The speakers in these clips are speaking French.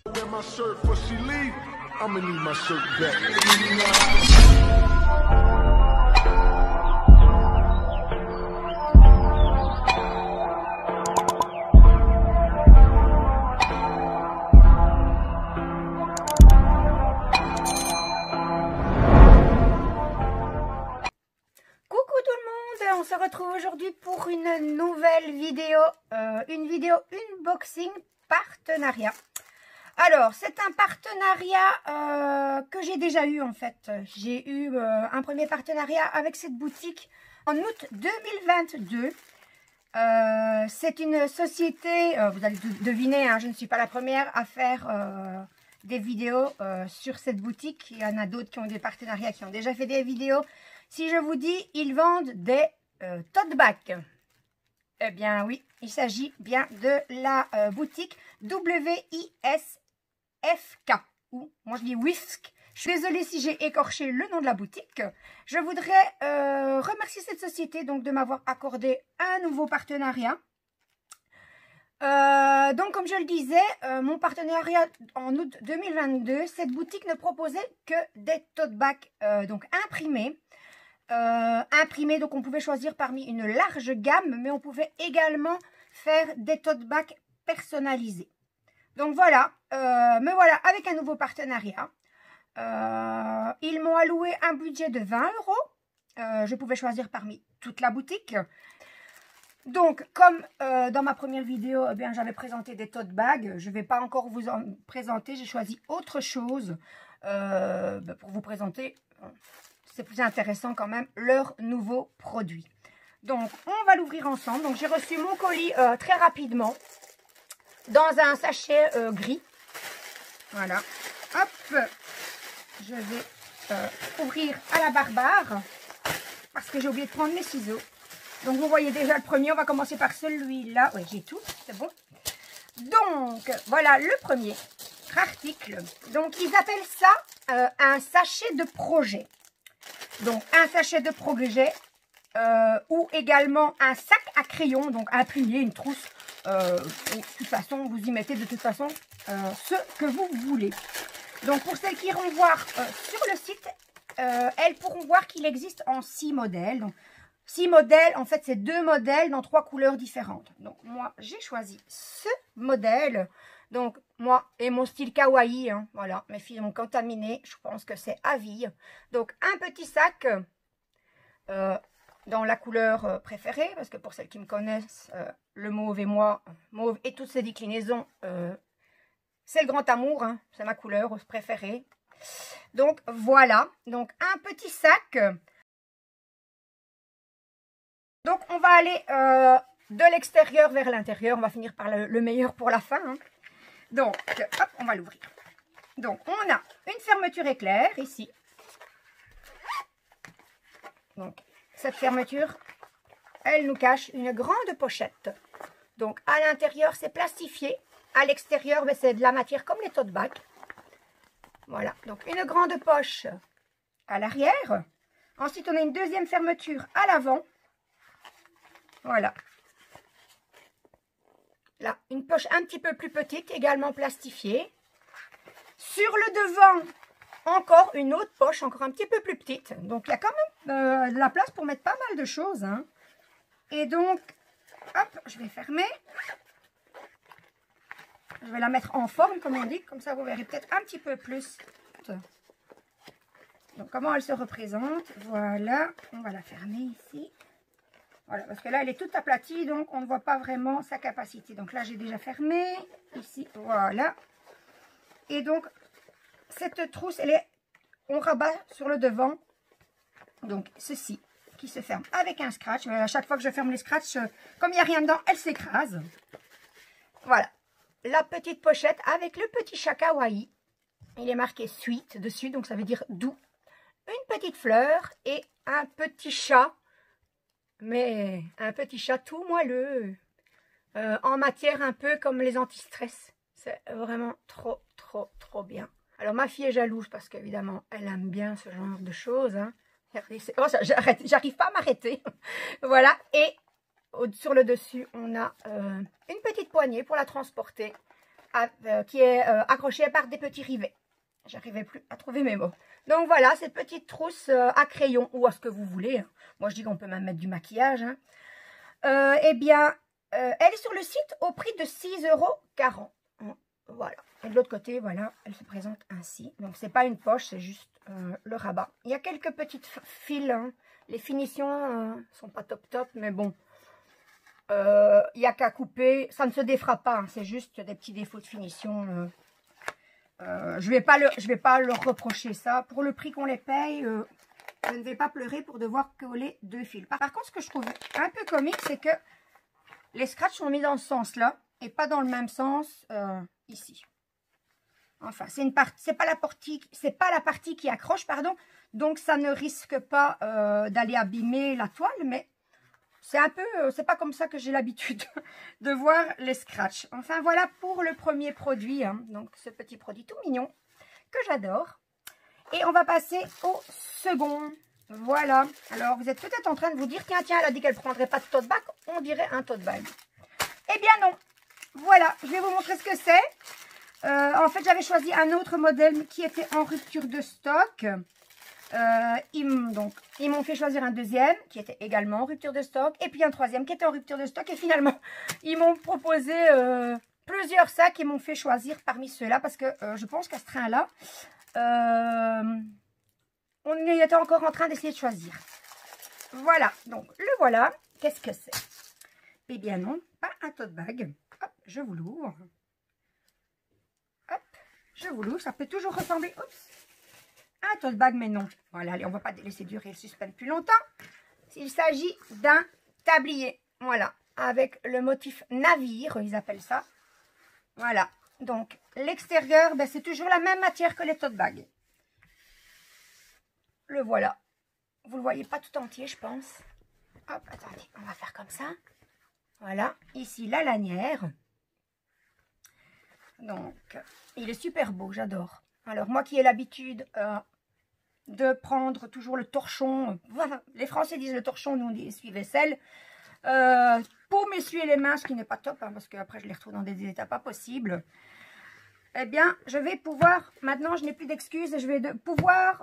On se retrouve aujourd'hui pour une nouvelle vidéo, une vidéo unboxing partenariat. Alors, c'est un partenariat que j'ai déjà eu en fait. J'ai eu un premier partenariat avec cette boutique en août 2022. C'est une société, vous allez deviner, hein, je ne suis pas la première à faire des vidéos sur cette boutique. Il y en a d'autres qui ont des partenariats, qui ont déjà fait des vidéos. Si je vous dis, ils vendent des tote bags. Eh bien oui, il s'agit bien de la boutique WISFK, ou moi je dis WISFK. Je suis désolée si j'ai écorché le nom de la boutique. Je voudrais remercier cette société donc de m'avoir accordé un nouveau partenariat. Donc comme je le disais, mon partenariat en août 2022, cette boutique ne proposait que des tote bags donc imprimés. Donc on pouvait choisir parmi une large gamme, mais on pouvait également faire des tote bags personnalisés. Donc voilà, me voilà avec un nouveau partenariat. Ils m'ont alloué un budget de 20 €. Je pouvais choisir parmi toute la boutique. Donc comme dans ma première vidéo, eh bien j'avais présenté des tote bags, je ne vais pas encore vous en présenter, j'ai choisi autre chose pour vous présenter. C'est plus intéressant quand même, leurs nouveaux produits. Donc, on va l'ouvrir ensemble. Donc, j'ai reçu mon colis très rapidement dans un sachet gris. Voilà. Hop. Je vais ouvrir à la barbare parce que j'ai oublié de prendre mes ciseaux. Donc, vous voyez déjà le premier. On va commencer par celui-là. Oui, j'ai tout. C'est bon. Donc, voilà le premier article. Donc, ils appellent ça un sachet de projet. Donc, un sachet de projet ou également un sac à crayon, donc imprimé, une trousse. De toute façon, vous y mettez de toute façon ce que vous voulez. Donc, pour celles qui iront voir sur le site, elles pourront voir qu'il existe en 6 modèles. Donc, 6 modèles, en fait, c'est 2 modèles dans 3 couleurs différentes. Donc, moi, j'ai choisi ce modèle. Donc, moi et mon style kawaii, hein, voilà, mes filles m'ont contaminé, je pense que c'est à vie. Donc, un petit sac dans la couleur préférée, parce que pour celles qui me connaissent, le mauve et moi, mauve et toutes ses déclinaisons, c'est le grand amour, hein, c'est ma couleur préférée. Donc, voilà, donc un petit sac. Donc, on va aller de l'extérieur vers l'intérieur, on va finir par le meilleur pour la fin, hein. Donc, hop, on va l'ouvrir. Donc, on a une fermeture éclair ici. Donc, cette fermeture, elle nous cache une grande pochette. Donc, à l'intérieur, c'est plastifié. À l'extérieur, c'est de la matière comme les tote bags. Voilà, donc une grande poche à l'arrière. Ensuite, on a une deuxième fermeture à l'avant. Voilà. Là, une poche un petit peu plus petite, également plastifiée. Sur le devant, encore une autre poche, encore un petit peu plus petite. Donc, il y a quand même de la place pour mettre pas mal de choses, hein. Et donc, hop, je vais fermer. Je vais la mettre en forme, comme on dit. Comme ça, vous verrez peut-être un petit peu plus. Donc, comment elle se représente. Voilà, on va la fermer ici. Voilà, parce que là, elle est toute aplatie, donc on ne voit pas vraiment sa capacité. Donc là, j'ai déjà fermé. Ici, voilà. Et donc, cette trousse, on rabat sur le devant. Donc, ceci qui se ferme avec un scratch. À chaque fois que je ferme les scratchs, comme il n'y a rien dedans, elle s'écrase. Voilà. La petite pochette avec le petit chat kawaii. Il est marqué sweet dessus, donc ça veut dire doux. Une petite fleur et un petit chat. Mais un petit chat tout moelleux, en matière un peu comme les anti-stress. C'est vraiment trop, trop, trop bien. Alors ma fille est jalouse parce qu'évidemment, elle aime bien ce genre de choses, hein. Oh, j'arrive pas à m'arrêter. Voilà, et sur le dessus, on a une petite poignée pour la transporter accrochée par des petits rivets. J'arrivais plus à trouver mes mots. Donc voilà, cette petite trousse à crayon ou à ce que vous voulez. Hein. Moi, je dis qu'on peut même mettre du maquillage. Hein. Eh bien, elle est sur le site au prix de 6,40 €. Voilà. Et de l'autre côté, voilà, elle se présente ainsi. Donc, c'est pas une poche, c'est juste le rabat. Il y a quelques petites fils. Hein. Les finitions sont pas top, mais bon. Il n'y a qu'à couper. Ça ne se défera pas. Hein. C'est juste des petits défauts de finition. Je vais pas leur reprocher ça. Pour le prix qu'on les paye, je ne vais pas pleurer pour devoir coller 2 fils. Par contre, ce que je trouve un peu comique, c'est que les scratchs sont mis dans ce sens-là et pas dans le même sens ici. Enfin, c'est pas la partie qui accroche, pardon. Donc, ça ne risque pas d'aller abîmer la toile, mais c'est pas comme ça que j'ai l'habitude de voir les scratchs. Enfin, voilà pour le premier produit. Hein. Donc, ce petit produit tout mignon que j'adore. Et on va passer au second. Voilà. Alors, vous êtes peut-être en train de vous dire, tiens, elle a dit qu'elle ne prendrait pas de tote bag. On dirait un tote bag. Eh bien, non. Voilà, je vais vous montrer ce que c'est. En fait, j'avais choisi un autre modèle qui était en rupture de stock. Ils m'ont fait choisir un deuxième qui était également en rupture de stock. Et puis un troisième qui était en rupture de stock. Et finalement, ils m'ont proposé plusieurs sacs et m'ont fait choisir parmi ceux-là. Parce que je pense qu'à ce train-là, on était encore en train d'essayer de choisir. Voilà, donc le voilà. Qu'est-ce que c'est? Eh bien non, pas un tote bag. Hop, je vous l'ouvre. Hop, je vous l'ouvre. Ça peut toujours ressembler... Oups. Un tote bag, mais non. Voilà, allez, on ne va pas laisser durer le suspense plus longtemps. Il s'agit d'un tablier. Voilà, avec le motif navire, ils appellent ça. Voilà, donc l'extérieur, ben, c'est toujours la même matière que les tote bags. Le voilà. Vous ne le voyez pas tout entier, je pense. Hop, attendez, on va faire comme ça. Voilà, ici la lanière. Donc, il est super beau, j'adore. Alors, moi qui ai l'habitude de prendre toujours le torchon, les Français disent le torchon, nous on dit essuie-vaisselle, pour m'essuyer les mains, ce qui n'est pas top, hein, parce qu'après je les retrouve dans des états pas possibles. Eh bien, je vais pouvoir, maintenant je n'ai plus d'excuses, je vais pouvoir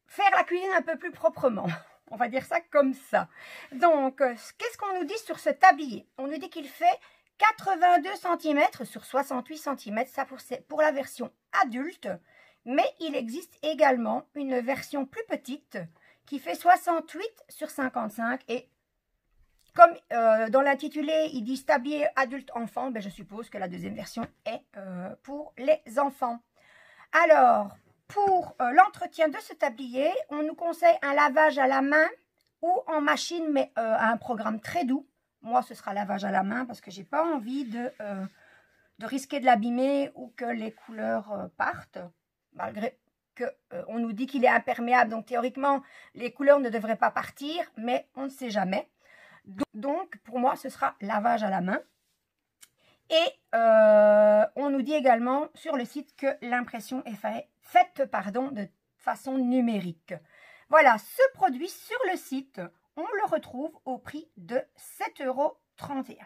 faire la cuisine un peu plus proprement. On va dire ça comme ça. Donc, qu'est-ce qu'on nous dit sur ce tablier? On nous dit qu'il fait 82 cm sur 68 cm, ça pour la version adulte. Mais il existe également une version plus petite qui fait 68 sur 55. Et comme dans l'intitulé, ils disent tablier adulte-enfant, ben je suppose que la deuxième version est pour les enfants. Alors, pour l'entretien de ce tablier, on nous conseille un lavage à la main ou en machine, mais à un programme très doux. Moi, ce sera lavage à la main parce que j'ai pas envie de risquer de l'abîmer ou que les couleurs partent. Malgré qu'on nous dit qu'il est imperméable, donc théoriquement, les couleurs ne devraient pas partir, mais on ne sait jamais. Donc, pour moi, ce sera lavage à la main. Et on nous dit également sur le site que l'impression est faite de façon numérique. Voilà, ce produit sur le site, on le retrouve au prix de 7,31 €.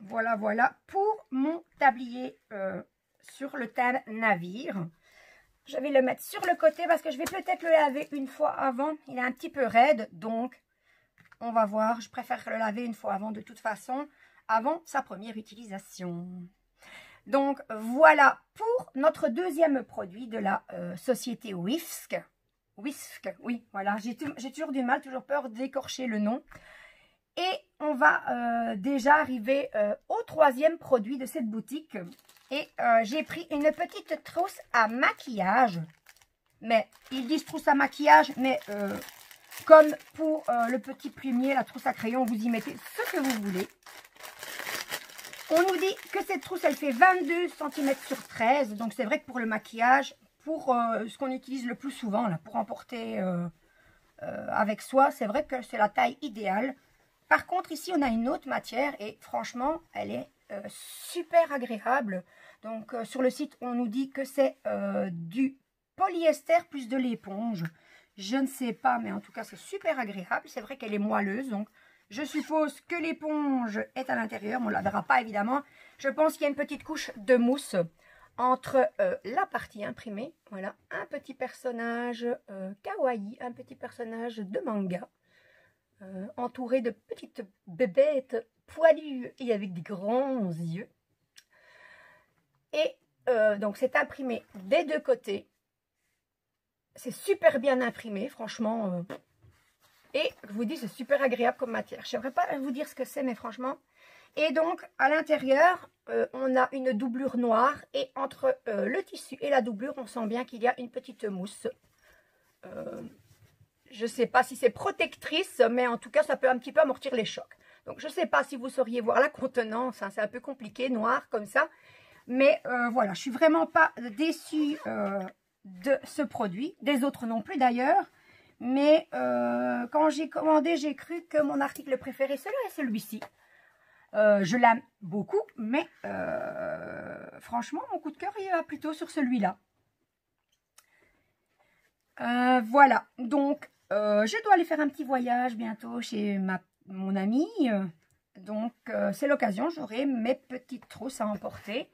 Voilà, voilà pour mon tablier sur le thème navire. Je vais le mettre sur le côté parce que je vais peut-être le laver une fois avant. Il est un petit peu raide, donc on va voir. Je préfère le laver une fois avant de toute façon, avant sa première utilisation. Donc voilà pour notre deuxième produit de la société Whisk. Whisk, oui, voilà. J'ai toujours du mal, toujours peur d'écorcher le nom. Et on va déjà arriver au troisième produit de cette boutique. Et j'ai pris une petite trousse à maquillage. Mais ils disent trousse à maquillage, mais comme pour le petit plumier, la trousse à crayon, vous y mettez ce que vous voulez. On nous dit que cette trousse, elle fait 22 cm sur 13. Donc c'est vrai que pour le maquillage, pour ce qu'on utilise le plus souvent, là, pour emporter avec soi, c'est vrai que c'est la taille idéale. Par contre, ici, on a une autre matière et franchement, elle est super agréable. Donc, sur le site, on nous dit que c'est du polyester plus de l'éponge. Je ne sais pas, mais en tout cas, c'est super agréable. C'est vrai qu'elle est moelleuse, donc je suppose que l'éponge est à l'intérieur. On ne la verra pas, évidemment. Je pense qu'il y a une petite couche de mousse entre la partie imprimée. Voilà, un petit personnage kawaii, un petit personnage de manga, entouré de petites bébêtes poilues et avec des grands yeux. Et donc c'est imprimé des deux côtés. C'est super bien imprimé, franchement. Et je vous dis, c'est super agréable comme matière. Je ne saurais pas vous dire ce que c'est, mais franchement. Et donc, à l'intérieur, on a une doublure noire. Et entre le tissu et la doublure, on sent bien qu'il y a une petite mousse. Je ne sais pas si c'est protectrice, mais en tout cas, ça peut un petit peu amortir les chocs. Donc, je ne sais pas si vous sauriez voir la contenance. Hein, c'est un peu compliqué, noir comme ça. Mais voilà, je ne suis vraiment pas déçue de ce produit. Des autres non plus d'ailleurs. Mais quand j'ai commandé, j'ai cru que mon article préféré serait celui-ci. Je l'aime beaucoup, mais franchement, mon coup de cœur, il va plutôt sur celui-là. Voilà, donc je dois aller faire un petit voyage bientôt chez mon amie. Donc, c'est l'occasion, j'aurai mes petites trousses à emporter.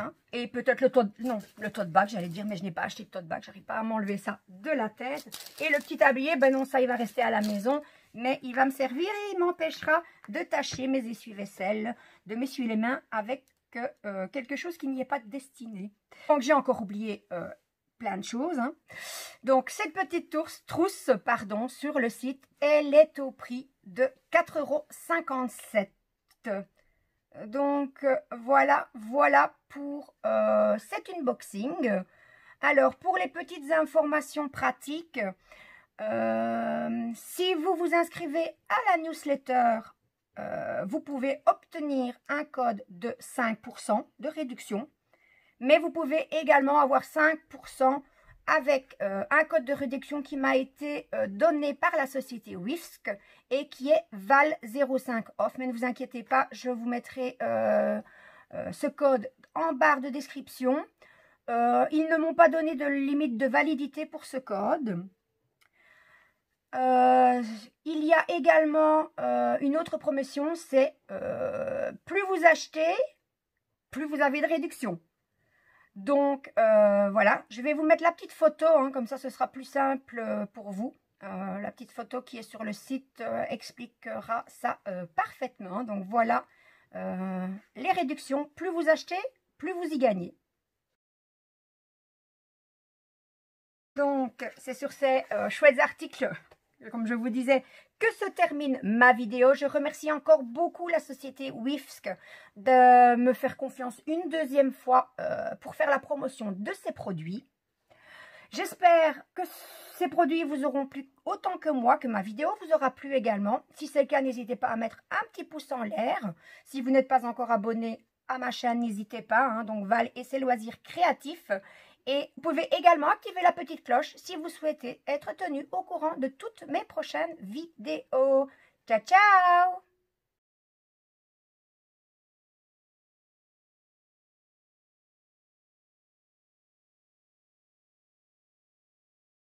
Hein, et peut-être le tote bag, j'allais dire, mais je n'ai pas acheté de tote bag, j'arrive pas à m'enlever ça de la tête. Et le petit tablier, ben non, ça il va rester à la maison, mais il va me servir et il m'empêchera de tâcher mes essuie-vaisselle, de m'essuyer les mains avec quelque chose qui n'y est pas destiné. Donc j'ai encore oublié plein de choses. Hein. Donc cette petite trousse, sur le site, elle est au prix de 4,57 €. Donc voilà pour cet unboxing. Alors pour les petites informations pratiques, si vous vous inscrivez à la newsletter, vous pouvez obtenir un code de 5% de réduction, mais vous pouvez également avoir 5% avec un code de réduction qui m'a été donné par la société Whisk et qui est VAL05 off. Mais ne vous inquiétez pas, je vous mettrai ce code en barre de description. Ils ne m'ont pas donné de limite de validité pour ce code. Il y a également une autre promotion, c'est plus vous achetez, plus vous avez de réduction. Donc, voilà, je vais vous mettre la petite photo, hein, comme ça ce sera plus simple pour vous. La petite photo qui est sur le site expliquera ça parfaitement. Donc, voilà, les réductions, plus vous achetez, plus vous y gagnez. Donc, c'est sur ces chouettes articles, comme je vous disais, que se termine ma vidéo. Je remercie encore beaucoup la société Whisk de me faire confiance une deuxième fois pour faire la promotion de ces produits. J'espère que ces produits vous auront plu autant que moi, que ma vidéo vous aura plu également. Si c'est le cas, n'hésitez pas à mettre un petit pouce en l'air. Si vous n'êtes pas encore abonné à ma chaîne, n'hésitez pas. Hein, donc Val et ses loisirs créatifs. Et vous pouvez également activer la petite cloche si vous souhaitez être tenu au courant de toutes mes prochaines vidéos. Ciao, ciao!